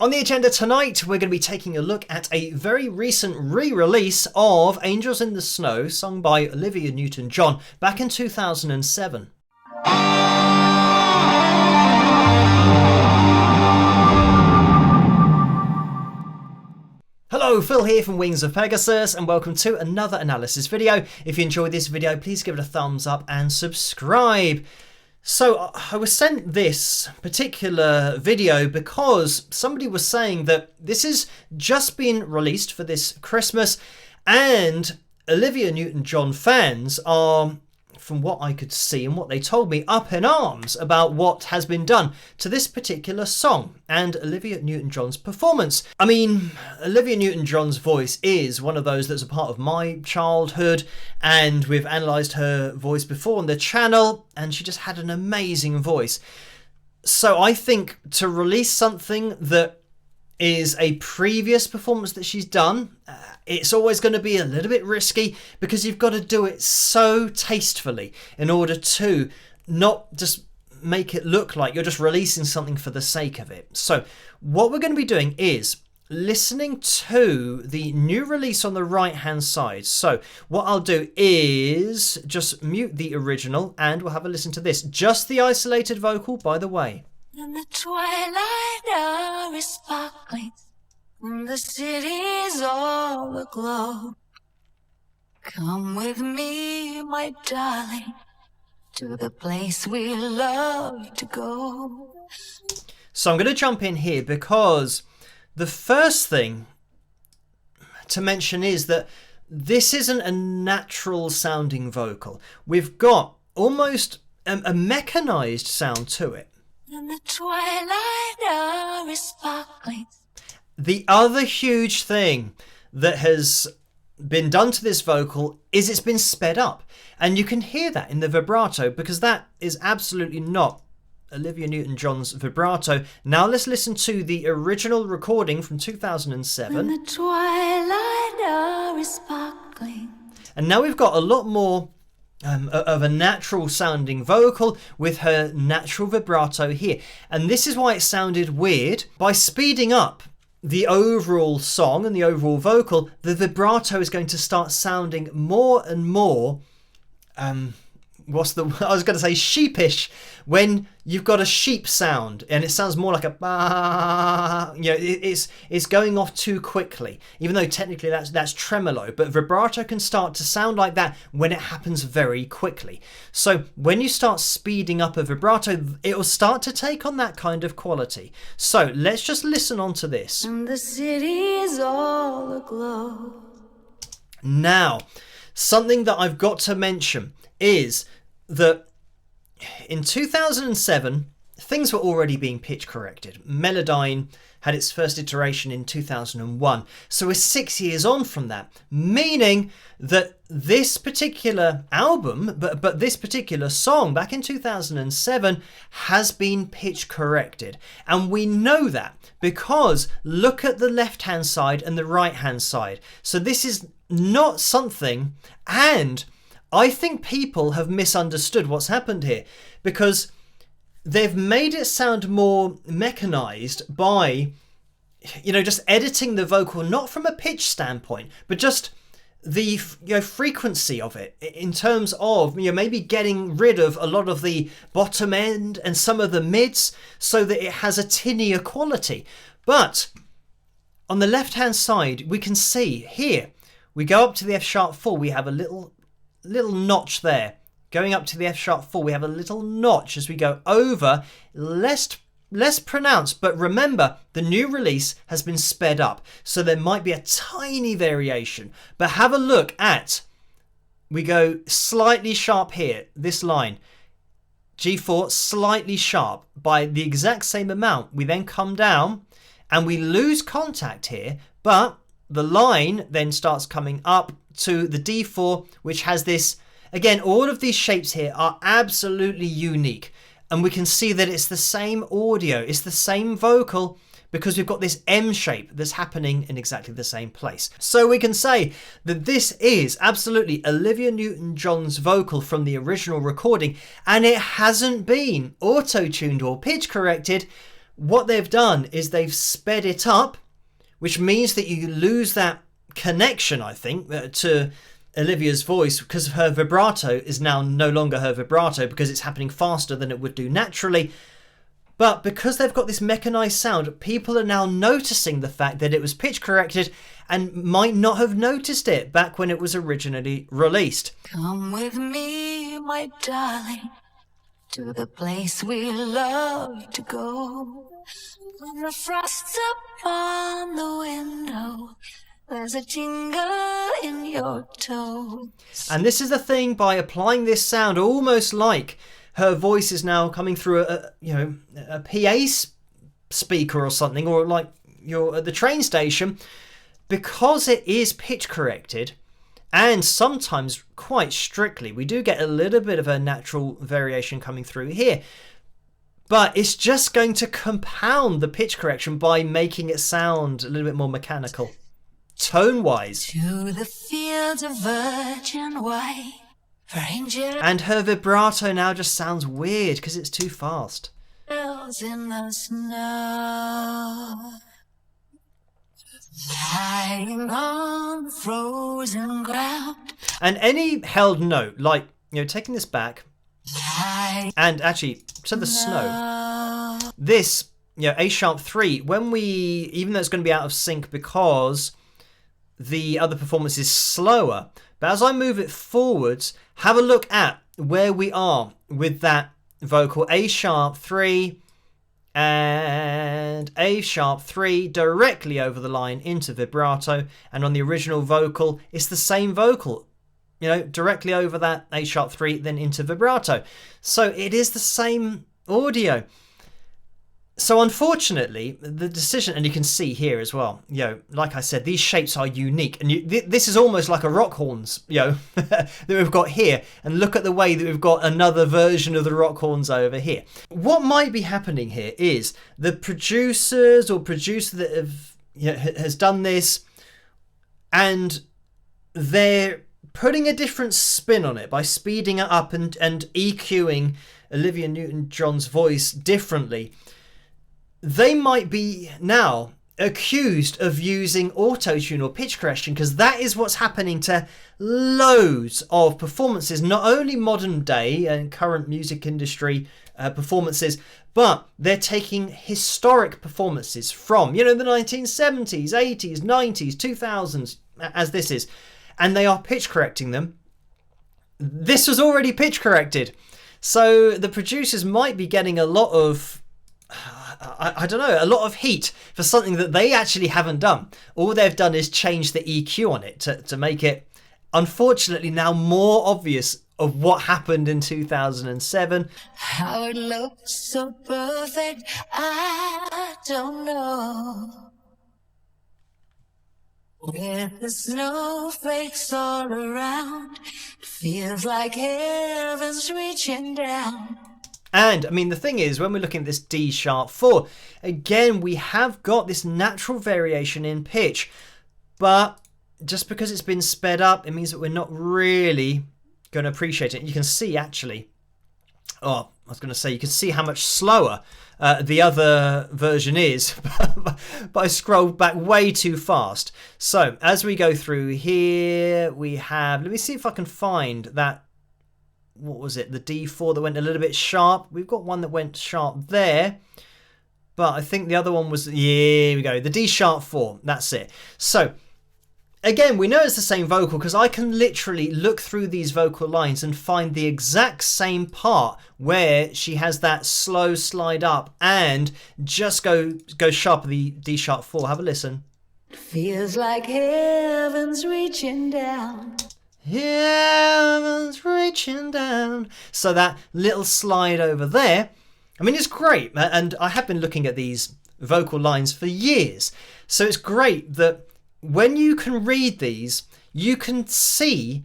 On the agenda tonight, we're going to be taking a look at a very recent re-release of Angels in the Snow, sung by Olivia Newton-John back in 2007. Hello, Phil here from Wings of Pegasus, and welcome to another analysis video. If you enjoyed this video, please give it a thumbs up and subscribe. So I was sent this particular video because somebody was saying that this has just been released for this Christmas, and Olivia Newton-John fans are, from what I could see and what they told me, up in arms about what has been done to this particular song and Olivia Newton-John's performance. I mean, Olivia Newton-John's voice is one of those that's a part of my childhood, and we've analysed her voice before on the channel, and she just had an amazing voice. So I think to release something that is a previous performance that she's done, it's always going to be a little bit risky because you've got to do it so tastefully in order to not just make it look like you're just releasing something for the sake of it. So what we're going to be doing is listening to the new release on the right hand side. So what I'll do is just mute the original and we'll have a listen to this. Just the isolated vocal, by the way. And the twilight hour is sparkling, and the city's all aglow. Come with me, my darling, to the place we love to go. So I'm going to jump in here because the first thing to mention is that this isn't a natural sounding vocal. We've got almost a mechanized sound to it. And the twilight hour is sparkling. The other huge thing that has been done to this vocal is it's been sped up. And you can hear that in the vibrato because that is absolutely not Olivia Newton-John's vibrato. Now let's listen to the original recording from 2007. And the twilight hour is sparkling. And now we've got a lot more of a natural sounding vocal with her natural vibrato here. And this is why it sounded weird. By speeding up the overall song and the overall vocal, the vibrato is going to start sounding more and more I was going to say sheepish, when you've got a sheep sound and it sounds more like a bah, you know, it's going off too quickly, even though technically that's tremolo, but vibrato can start to sound like that when it happens very quickly. So when you start speeding up a vibrato, it will start to take on that kind of quality. So let's just listen on to this. And the city's all aglow. Now, something that I've got to mention is that in 2007, things were already being pitch corrected. Melodyne had its first iteration in 2001. So we're 6 years on from that, meaning that this particular album, but this particular song back in 2007 has been pitch corrected. And we know that because look at the left-hand side and the right-hand side. So this is not something, and I think people have misunderstood what's happened here because they've made it sound more mechanized by, you know, just editing the vocal, not from a pitch standpoint, but just the frequency of it in terms of, maybe getting rid of a lot of the bottom end and some of the mids so that it has a tinnier quality. But on the left hand side, we can see here, we go up to the F sharp 4, we have a little notch there. Going up to the F sharp 4, we have a little notch as we go over, less pronounced, but remember the new release has been sped up, so there might be a tiny variation. But have a look at, we go slightly sharp here, this line, G4 slightly sharp by the exact same amount. We then come down and we lose contact here, but the line then starts coming up to the D4, which has this, again, all of these shapes here are absolutely unique. And we can see that it's the same audio, it's the same vocal, because we've got this M shape that's happening in exactly the same place. So we can say that this is absolutely Olivia Newton-John's vocal from the original recording, and it hasn't been auto-tuned or pitch corrected, what they've done is they've sped it up, which means that you lose that connection, I think, to Olivia's voice, because her vibrato is now no longer her vibrato because it's happening faster than it would do naturally. But because they've got this mechanized sound, people are now noticing the fact that it was pitch corrected and might not have noticed it back when it was originally released. Come with me, my darling, to the place we love to go. When the frost's upon the window, there's a tingle in your toe. And this is the thing, by applying this sound, almost like her voice is now coming through a PA speaker or something, or like you're at the train station, because it is pitch corrected, and sometimes quite strictly. We do get a little bit of a natural variation coming through here, but it's just going to compound the pitch correction by making it sound a little bit more mechanical, tone-wise. To the fields of virgin white, for angels And her vibrato now just sounds weird because it's too fast. in the snow, lying on the frozen ground. And any held note, like, taking this back, and actually, to the snow. This, A sharp 3, even though it's going to be out of sync because the other performance is slower, but as I move it forwards, have a look at where we are with that vocal. A sharp 3 and A sharp 3 directly over the line into vibrato, and on the original vocal, it's the same vocal. Directly over that A sharp 3, then into vibrato. So it is the same audio. So unfortunately, the decision, and you can see here as well, like I said, these shapes are unique. And this is almost like a rock horns, that we've got here. And look at the way that we've got another version of the rock horns over here. What might be happening here is the producers or producer that has done this, and they're putting a different spin on it by speeding it up and EQing Olivia Newton-John's voice differently. They might be now accused of using auto-tune or pitch correction, because that is what's happening to loads of performances, not only modern day and current music industry performances, but they're taking historic performances from, the 1970s, 80s, 90s, 2000s, as this is, and they are pitch correcting them. This was already pitch corrected. So the producers might be getting a lot of, I don't know, a lot of heat for something that they actually haven't done. All they've done is change the EQ on it to make it, unfortunately, now more obvious of what happened in 2007. How it looks so perfect, I don't know. With the snowflakes all around, it feels like heaven's reaching down. And, the thing is, when we're looking at this D sharp 4, again, we have got this natural variation in pitch. But just because it's been sped up, it means that we're not really going to appreciate it. You can see, actually, you can see how much slower the other version is, but I scrolled back way too fast. So, as we go through here, we have, let me see if I can find that. What was it? The D4 that went a little bit sharp. We've got one that went sharp there, but I think the other one was, here we go, the D sharp 4. That's it. So again, we know it's the same vocal because I can literally look through these vocal lines and find the exact same part where she has that slow slide up and just go sharp of the D sharp 4. Have a listen. Feels like heaven's reaching down. Heaven's reaching down. So that little slide over there, it's great. And I have been looking at these vocal lines for years. So it's great that when you can read these, you can see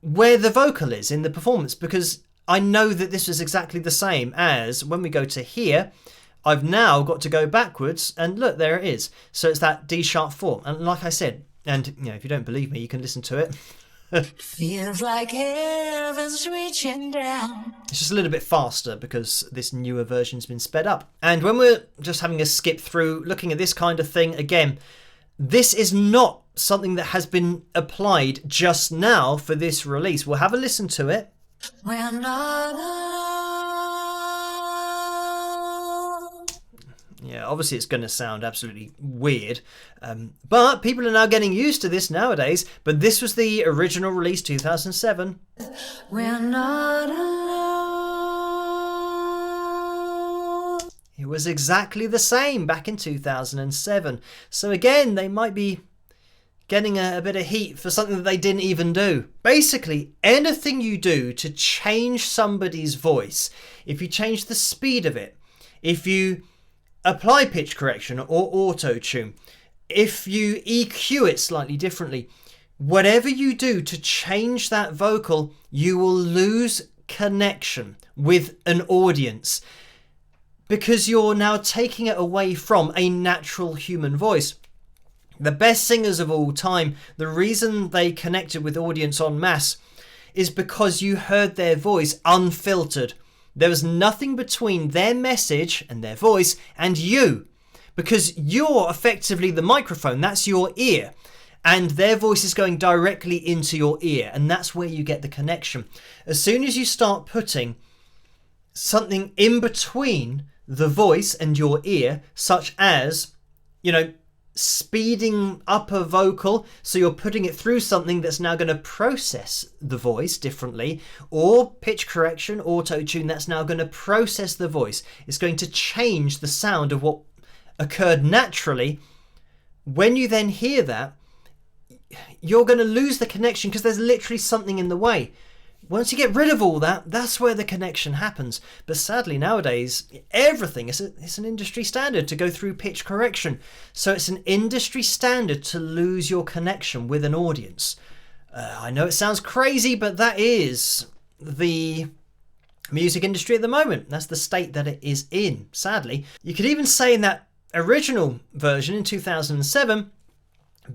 where the vocal is in the performance, because I know that this was exactly the same as when we go to here. I've now got to go backwards and look, there it is. So it's that D sharp 4. And like I said, and if you don't believe me, you can listen to it. Feels like heaven's reaching down. It's just a little bit faster because this newer version's been sped up. And when we're just having a skip through, looking at this kind of thing, again, this is not something that has been applied just now for this release. We'll have a listen to it. We're not alone. Yeah, obviously it's going to sound absolutely weird, but people are now getting used to this nowadays. But this was the original release, 2007. We're not alone. It was exactly the same back in 2007. So again, they might be getting a bit of heat for something that they didn't even do. Basically, anything you do to change somebody's voice, if you change the speed of it, if you apply pitch correction or auto-tune, if you EQ it slightly differently, whatever you do to change that vocal, you will lose connection with an audience because you're now taking it away from a natural human voice. The best singers of all time, the reason they connected with audience en masse is because you heard their voice unfiltered. There was nothing between their message and their voice and you, because you're effectively the microphone. That's your ear, and their voice is going directly into your ear, and that's where you get the connection. As soon as you start putting something in between the voice and your ear, such as, speeding up a vocal, so you're putting it through something that's now going to process the voice differently, or pitch correction, auto-tune, that's now going to process the voice. It's going to change the sound of what occurred naturally. When you then hear that, you're going to lose the connection because there's literally something in the way. Once you get rid of all that, that's where the connection happens. But sadly nowadays, everything is an industry standard to go through pitch correction. So it's an industry standard to lose your connection with an audience. I know it sounds crazy, but that is the music industry at the moment. That's the state that it is in, sadly. You could even say in that original version in 2007,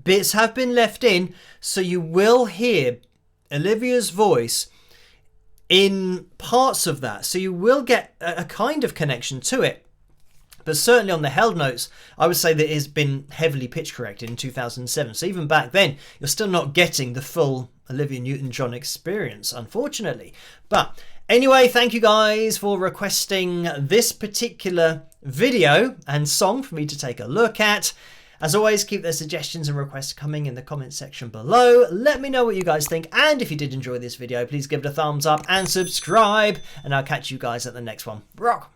bits have been left in, so you will hear Olivia's voice in parts of that, so you will get a kind of connection to it. But certainly on the held notes, I would say that it has been heavily pitch corrected in 2007. So even back then, you're still not getting the full Olivia Newton-John experience, unfortunately. But anyway, thank you guys for requesting this particular video and song for me to take a look at. As always, keep their suggestions and requests coming in the comment section below. Let me know what you guys think, and if you did enjoy this video, please give it a thumbs up and subscribe, and I'll catch you guys at the next one. Rock!